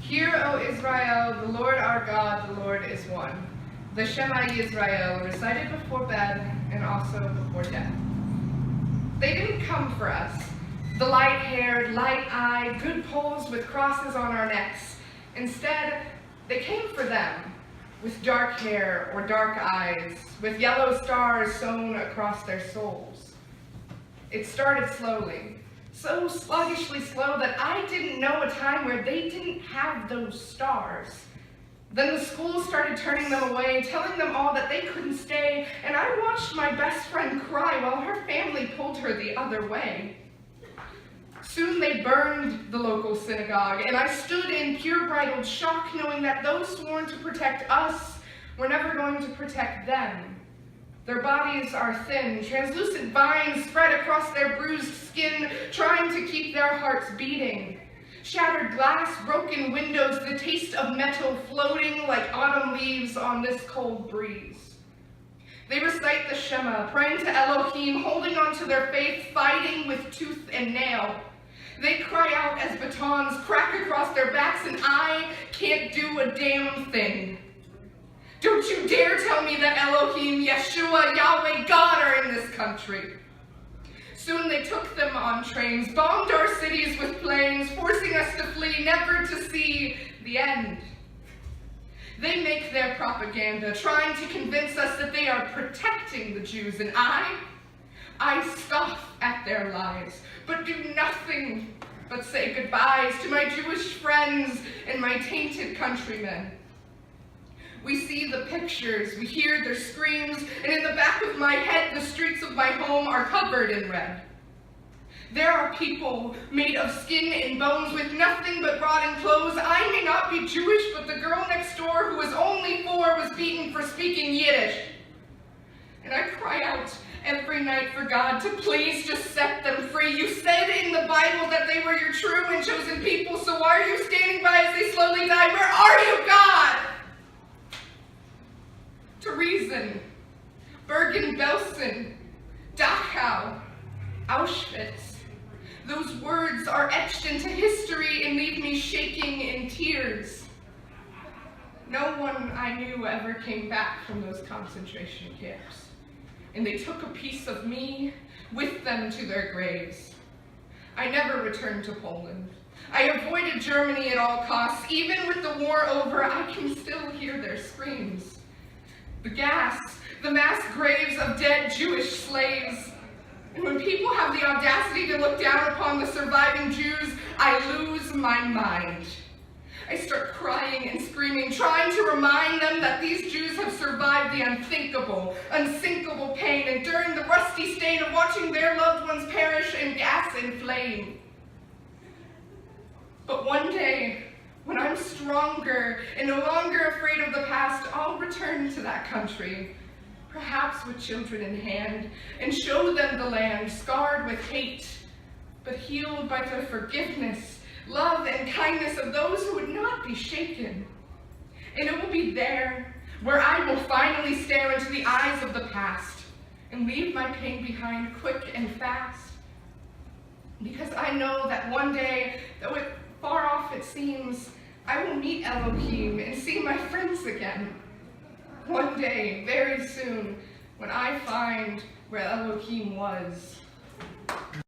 Hear, O Israel, the Lord our God, the Lord is one. The Shema Yisrael, recited before bed and also before death. They didn't come for us, the light-haired, light-eyed, good poles with crosses on our necks. Instead, they came for them, with dark hair or dark eyes, with yellow stars sewn across their souls. It started slowly, so sluggishly slow that I didn't know a time where they didn't have those stars. Then the school started turning them away, telling them all that they couldn't stay, and I watched my best friend cry while her family pulled her the other way. Soon they burned the local synagogue, and I stood in pure bridled shock, knowing that those sworn to protect us were never going to protect them. Their bodies are thin, translucent vines spread across their bruised skin, trying to keep their hearts beating. Shattered glass, broken windows, the taste of metal floating like autumn leaves on this cold breeze. They recite the Shema, praying to Elohim, holding on to their faith, fighting with tooth and nail. They cry out as batons crack across their backs, and I can't do a damn thing. Don't you dare tell me that Elohim, Yeshua, Yahweh, God are in this country. Soon they took them on trains, bombed our cities with planes, forcing us to flee, never to see the end. They make their propaganda, trying to convince us that they are protecting the Jews, and I scoff at their lies, but do nothing but say goodbyes to my Jewish friends and my tainted countrymen. We see the pictures, we hear their screams, and in the back of my head, the streets of my home are covered in red. There are people made of skin and bones with nothing but rotten clothes. I may not be Jewish, but the girl next door who was only 4 was beaten for speaking Yiddish. And I cry out every night for God to please just set them free. You said in the Bible that they were your true and chosen people, so why are you standing by as they slowly die? Where are you, God? Teresen, Bergen-Belsen, Dachau, Auschwitz. Those words are etched into history and leave me shaking in tears. No one I knew ever came back from those concentration camps, and they took a piece of me with them to their graves. I never returned to Poland. I avoided Germany at all costs. Even with the war over, I can still hear their screams. The gas, the mass graves of dead Jewish slaves. And when people have the audacity to look down upon the surviving Jews, I lose my mind. I start crying and screaming, trying to remind them that these Jews have survived the unthinkable, unsinkable pain, enduring the rusty stain of watching their loved ones perish in gas and flame. But one day, when I'm stronger and no longer afraid of the past, I'll return to that country, perhaps with children in hand, and show them the land scarred with hate, but healed by the forgiveness, love, and kindness of those who would not be shaken. And it will be there where I will finally stare into the eyes of the past and leave my pain behind quick and fast. Because I know that one day, though it far off it seems, I will meet Elohim and see my friends again. One day, very soon, when I find where Elohim was.